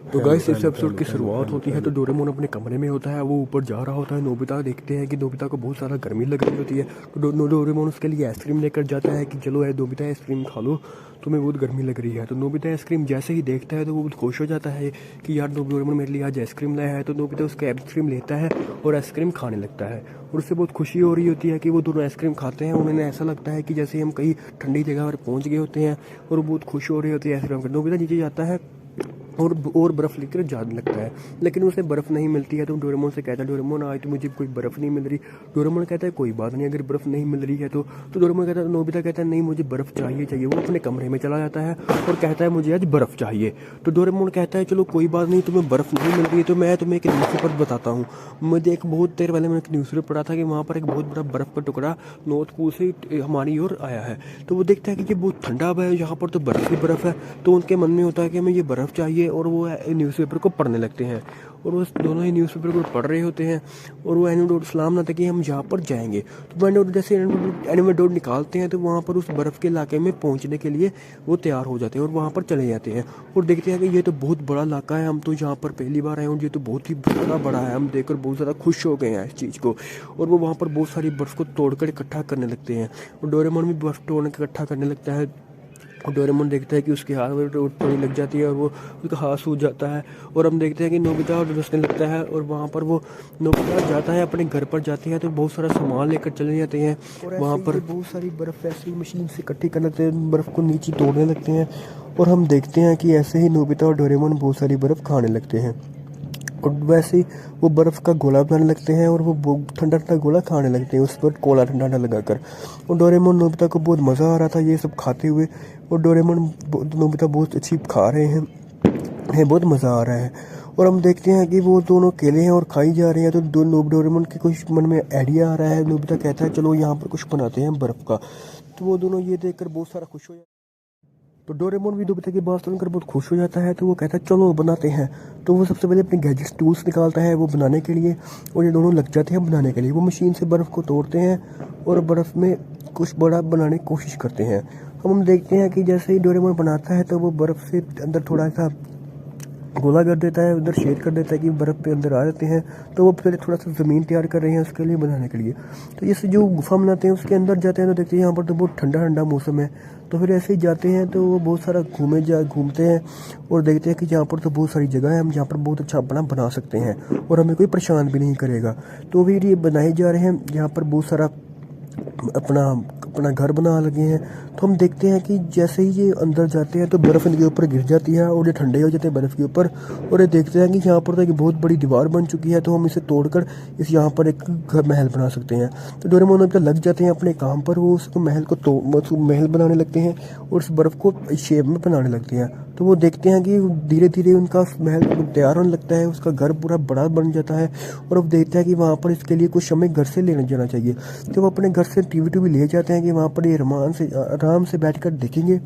तो गाइस इस एपिसोड की शुरुआत होती है तो डोरेमोन अपने कमरे में होता है। वो ऊपर जा रहा होता है। नोबिता देखते हैं कि नोबिता को बहुत सारा गर्मी लग रही होती है। तो डोरेमोन उसके लिए आइसक्रीम लेकर जाता है कि चलो नोबिता आइसक्रीम खा लो, तुम्हें बहुत गर्मी लग रही है। तो नोबिता आइसक्रीम जैसे ही देखता है तो वो बहुत खुश हो जाता है कि यार डोरेमोन मेरे लिए आज आइसक्रीम लाया है। तो नोबिता उसका आइसक्रीम लेता है और आइसक्रीम खाने लगता है और उससे बहुत खुशी हो रही होती है कि वो दोनों आइसक्रीम खाते हैं। उन्हें ऐसा लगता है कि जैसे हम कहीं ठंडी जगह पर पहुंच गए होते हैं और वो बहुत खुश हो रही होती है आइसक्रीम का। नोबिता नीचे जाता है और बर्फ़ लेकर जाने लगता है, लेकिन उसे बर्फ़ नहीं मिलती है। तो डोरेमोन से कहता है डोरेमोन आज तो मुझे कोई बर्फ़ नहीं मिल रही। डोरेमोन कहता है कोई बात नहीं, अगर बर्फ़ नहीं मिल रही है तो डोरेमोन कहता है, नोबिता कहता है नहीं मुझे बर्फ़ चाहिए। वो अपने कमरे में चला जाता है और कहता है मुझे आज बर्फ़ चाहिए। तो डोरेमोन कहता है चलो कोई बात नहीं, तुम्हें बर्फ़ नहीं मिल रही है तो मैं तुम्हें एक न्यूज़पेपर बताता हूँ। मुझे एक बहुत देर पहले मैंने एक न्यूज़पेपर पढ़ा था कि वहाँ पर एक बहुत बड़ा बर्फ़ का टुकड़ा नॉर्थ पोल से हमारी ओर आया है। तो वो देखता है कि ये बहुत ठंडा है, यहाँ पर तो बर्फ़ ही बर्फ़ है। तो उनके मन में होता है कि हमें ये बर्फ़ चाहिए और वो न्यूज़पेपर को पढ़ने लगते हैं और वो दोनों ही न्यूज़पेपर को पढ़ रहे होते हैं। और वो एनिमेडोर सलाम ना था कि हम यहाँ पर जाएंगे। तो एनिमेडोर जैसे एनिमेडोर निकालते हैं तो वहाँ पर उस बर्फ़ के इलाके में पहुँचने के लिए वो तैयार हो जाते हैं और वहाँ पर चले जाते हैं और देखते हैं कि ये तो बहुत बड़ा इलाका है, हम तो यहाँ पर पहली बार आए और ये तो बहुत ही बड़ा है। हम देखकर बहुत ज़्यादा खुश हो गए हैं इस चीज़ को और वो वहाँ पर बहुत सारी बर्फ़ को तोड़कर इकट्ठा करने लगते हैं और डोरेमोन भी बर्फ़ तोड़ने का इकट्ठा करने लगता है। और डोरेमोन देखता है कि उसके हाथ में थोड़ी लग जाती है और वो उसका हाथ सूज जाता है और हम देखते हैं कि नोबिता और डसने लगता है और वहाँ पर वो नोबिता जाता है अपने घर पर जाती है तो बहुत सारा सामान लेकर चले जाते हैं। वहाँ पर बहुत सारी बर्फ़ ऐसी मशीन से इकट्ठी कर लेते हैं, बर्फ़ को नीचे तोड़ने लगते हैं और हम देखते हैं कि ऐसे ही नोबिता और डोरेमोन बहुत सारी बर्फ़ खाने लगते हैं और वैसे ही वो बर्फ़ का गोला बनाने लगते हैं और वो ठंडा ठंडा गोला खाने लगते हैं उस पर कोला ठंडा ठंडा लगाकर। और डोरेमोन नोबिता को बहुत मज़ा आ रहा था ये सब खाते हुए और डोरेमोन नोबिता बहुत अच्छी खा रहे हैं, बहुत मज़ा आ रहा है। और हम देखते हैं कि वो दोनों अकेले हैं और खाई जा रहे हैं। तो डोरेमोन के कुछ मन में आइडिया आ रहा है। नोबिता कहता है चलो यहाँ पर कुछ बनाते हैं बर्फ़ का। तो वो दोनों ये देखकर बहुत सारा खुश हो जाते हैं। तो डोरेमोन भी नोबिता की बात सुनकर बहुत खुश हो जाता है तो वो कहता है चलो बनाते हैं। तो वो सबसे पहले अपने गैजेट्स टूल्स निकालता है वो बनाने के लिए और ये दोनों लग जाते हैं बनाने के लिए। वो मशीन से बर्फ़ को तोड़ते हैं और बर्फ़ में कुछ बड़ा बनाने की कोशिश करते हैं। हम देखते हैं कि जैसे ही डोरेमोन बनाता है तो वो बर्फ़ से अंदर थोड़ा सा गोला कर देता है, उधर शेड कर देता है कि बर्फ़ पे अंदर आ जाते हैं। तो वो पहले थोड़ा सा ज़मीन तैयार कर रहे हैं उसके लिए बनाने के लिए। तो जैसे जो गुफा बनाते हैं उसके अंदर जाते हैं तो देखते हैं यहाँ पर तो बहुत ठंडा ठंडा मौसम है। तो फिर ऐसे ही जाते हैं तो वो बहुत सारा घूमते हैं और देखते हैं कि यहाँ पर तो बहुत सारी जगह है, हम यहाँ पर बहुत अच्छा अपना बना सकते हैं और हमें कोई परेशान भी नहीं करेगा। तो फिर ये बनाए जा रहे हैं, यहाँ पर बहुत सारा अपना अपना घर बना लगे हैं। तो हम देखते हैं कि जैसे ही ये अंदर जाते हैं तो बर्फ़ इनके ऊपर गिर जाती है और ये ठंडे हो जाते हैं बर्फ़ के ऊपर। और ये देखते हैं कि यहाँ पर तो एक बहुत बड़ी दीवार बन चुकी है तो हम इसे तोड़कर इस यहाँ पर एक घर महल बना सकते हैं। तो डोरेमोन जब लग जाते हैं अपने काम पर, वो उसको महल को महल बनाने लगते हैं और उस बर्फ़ को शेप में बनाने लगते हैं। तो वो देखते हैं कि धीरे धीरे उनका महल तैयार होने लगता है, उसका घर पूरा बड़ा बन जाता है। और अब देखते हैं कि वहाँ पर इसके लिए कुछ हमें घर से लेने जाना चाहिए। तो वो अपने घर से टीवी ले जाते हैं कि वहाँ पर ये आराम से बैठकर देखेंगे।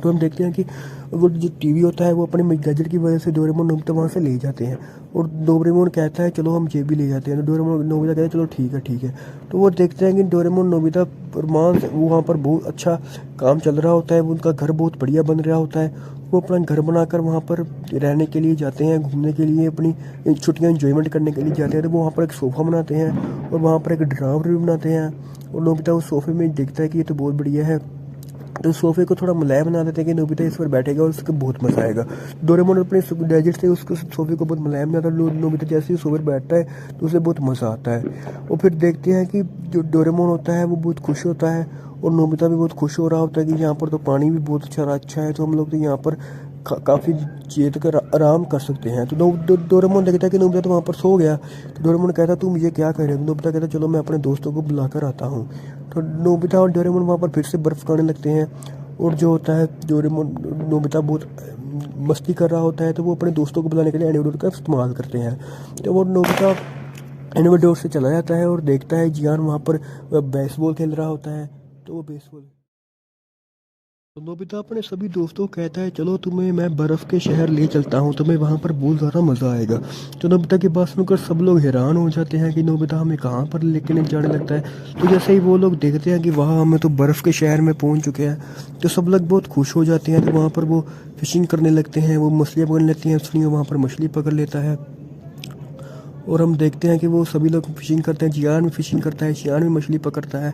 तो हम देखते हैं कि वो जो टीवी होता है वो अपने गैजेट की वजह से डोरेमोन नोबिता वहाँ से ले जाते हैं और डोरेमोन कहता है चलो हम ये भी ले जाते हैं। तो डोरेमोन नोबिता कहता है चलो ठीक है। तो वो देखते हैं कि डोरेमोन नोबिता और माँ वहाँ पर बहुत अच्छा काम चल रहा होता है, उनका घर बहुत बढ़िया बन रहा होता है। वो अपना घर बनाकर वहाँ पर रहने के लिए जाते हैं, घूमने के लिए, अपनी छुट्टियाँ एंजॉयमेंट करने के लिए जाते हैं। तो वो वहाँ पर एक सोफ़ा बनाते हैं और वहाँ पर एक ड्रावर भी बनाते हैं और नोबिता उस सोफ़े में देखता है कि ये तो बहुत बढ़िया है। तो सोफ़े को थोड़ा मुलायम बना देते हैं कि नोबिता इस पर बैठेगा और उसको बहुत मज़ा आएगा। डोरेमोन अपने गैजेट से उसको सोफ़े को बहुत मुलायम बनाता है। नोबिता जैसे ही सोफ़े पर बैठता है तो उसे बहुत मज़ा आता है। और फिर देखते हैं कि जो डोरेमोन होता है वो बहुत खुश होता है और नोबिता भी बहुत खुश हो रहा होता है कि यहाँ पर तो पानी भी बहुत अच्छा है, तो हम लोग तो यहाँ पर काफ़ी चेत कर आराम कर सकते हैं। तो डोरेमोन देखता है कि नोबिता तो वहाँ पर सो गया। तो डोरेमोन कहता है तू मुझे क्या कह रहे हो? नोबिता कहता है चलो मैं अपने दोस्तों को बुलाकर आता हूँ। तो नोबिता और डोरेमोन वहाँ पर फिर से बर्फ़ खाने लगते हैं और जो होता है डोरेमोन नोबिता बहुत मस्ती कर रहा होता है तो वो अपने दोस्तों को बुलाने के लिए एनिमेडोर का इस्तेमाल करते हैं। तो वो नोबिता एनिमेडोर से चला जाता है और देखता है जियान वहाँ पर बेसबॉल खेल रहा होता है। तो वो बेसबॉल तो नोबिता अपने सभी दोस्तों को कहता है चलो तुम्हें मैं बर्फ़ के शहर ले चलता हूँ, तुम्हें वहाँ पर बहुत ज़्यादा मज़ा आएगा। तो नोबिता की बात सुनकर सब लोग हैरान हो जाते हैं कि नोबिता हमें कहाँ पर लेके जाने लगता है। तो जैसे ही वो लोग देखते हैं कि वहाँ हमें तो बर्फ़ के शहर में पहुँच चुके हैं, तो सब लोग बहुत खुश हो जाते हैं। तो वहाँ पर वो फिशिंग करने लगते हैं, वो मछलियाँ पकड़ लेती हैं, सुनिए वहाँ पर मछली पकड़ लेता है। और हम देखते हैं कि वो सभी लोग फिशिंग करते हैं, जियान भी फिशिंग करता है, शियान भी मछली पकड़ता है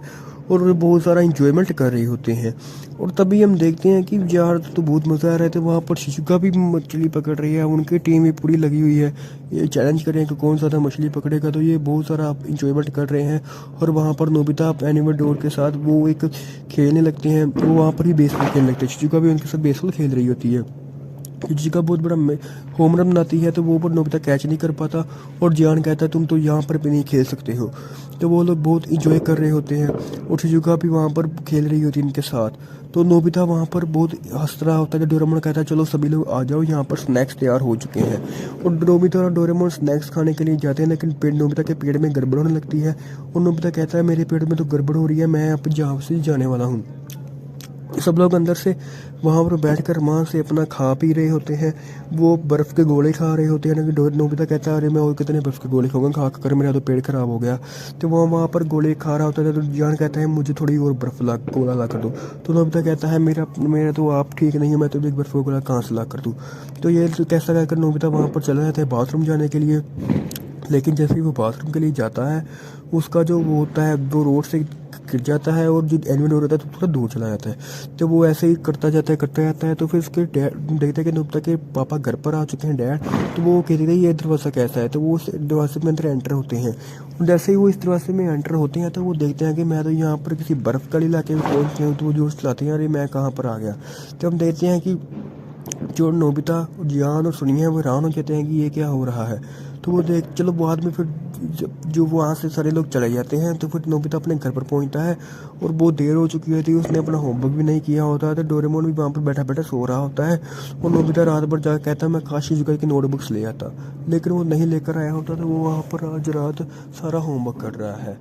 और वे बहुत सारा इंजॉयमेंट कर रहे होते हैं। और तभी हम देखते हैं कि यार तो बहुत मज़ा आ रहा है। तो वहाँ पर शिजुका भी मछली पकड़ रही है, उनकी टीम भी पूरी लगी हुई है, ये चैलेंज कर रहे हैं कि कौन ज़्यादा मछली पकड़ेगा। तो ये बहुत सारा इंजॉयमेंट कर रहे हैं। और वहाँ पर नोबिता एनिमल डोर के साथ वो एक खेलने लगते हैं, वो वहाँ पर भी बेसबॉल खेलने लगते हैं, शिजुका भी उनके साथ बेसबॉल खेल रही होती है। जिसका बहुत बड़ा होम रन बनाती है, तो वो पर नोबिता कैच नहीं कर पाता और जियान कहता है तुम तो यहाँ पर भी नहीं खेल सकते हो। तो वो लोग बहुत इंजॉय कर रहे होते हैं और शिजुका भी वहाँ पर खेल रही होती है इनके साथ। तो नोबिता वहाँ पर बहुत हंस रहा होता है। तो डोरेमोन कहता है चलो सभी लोग आ जाओ, यहाँ पर स्नैक्स तैयार हो चुके हैं। और नोबिता और डोरेमोन स्नैक्स खाने के लिए जाते हैं, लेकिन नोबिता के पेट में गड़बड़ होने लगती है और नोबिता कहता है मेरे पेट में तो गड़बड़ हो रही है, मैं अब जहाँ से जाने वाला हूँ। सब लोग अंदर से वहाँ पर बैठकर वहाँ से अपना खा पी रहे होते हैं, वो बर्फ़ के गोले खा रहे होते हैं। नोबिता कहता है अरे मैं और कितने बर्फ़ के गोले खाऊंगा, खा कर मेरा तो पेट खराब हो गया। तो वो वहाँ पर गोले खा रहा होता है। तो जियान कहता है मुझे थोड़ी और बर्फ़ ला गोला ला कर दो। तो नोबिता कहता है मेरा तो आप ठीक नहीं है, मैं तो एक बर्फ़ का गोला कहाँ से ला कर दूँ। तो ये कैसा कहकर नोबिता वहाँ पर चला जाता है बाथरूम जाने के लिए। लेकिन जैसे ही वो बाथरूम के लिए जाता है, उसका जो वो होता है वो रोड से गिर जाता है और जो एनिमल डोर होता है तो थोड़ा दूर चला जाता है। तो वो ऐसे ही करता जाता है। तो फिर उसके डैड देखते हैं कि नोबिता के पापा घर पर आ चुके हैं, डैड। तो वो कहते थे ये दरवाज़ा कैसा है। तो वो उस दरवाजे में अंदर एंटर होते हैं। और जैसे ही वो इस दरवाजे में एंटर होते हैं तो वो देखते हैं कि मैं तो यहाँ पर किसी बर्फ़ वाले इलाके में पहुँच गया हूँ। तो वो जोश चलाते हैं अरे मैं कहाँ पर आ गया। तो हम देखते हैं कि जो नोबिता जियान और सुनिए वो हैरान हो जाते हैं कि ये क्या हो रहा है। तो वो देख चलो बाद में फिर जो वहाँ से सारे लोग चले जाते हैं। तो फिर नोबिता अपने घर पर पहुँचता है और बहुत देर हो चुकी होती है, उसने अपना होमवर्क भी नहीं किया होता है। तो डोरेमोन भी वहाँ पर बैठा बैठा सो रहा होता है और नोबिता रात भर जाकर कहता है मैं काश शिजुका की नोटबुक्स ले आता, लेकिन वो नहीं लेकर आया होता। तो वो वहाँ पर आज रात सारा होमवर्क कर रहा है।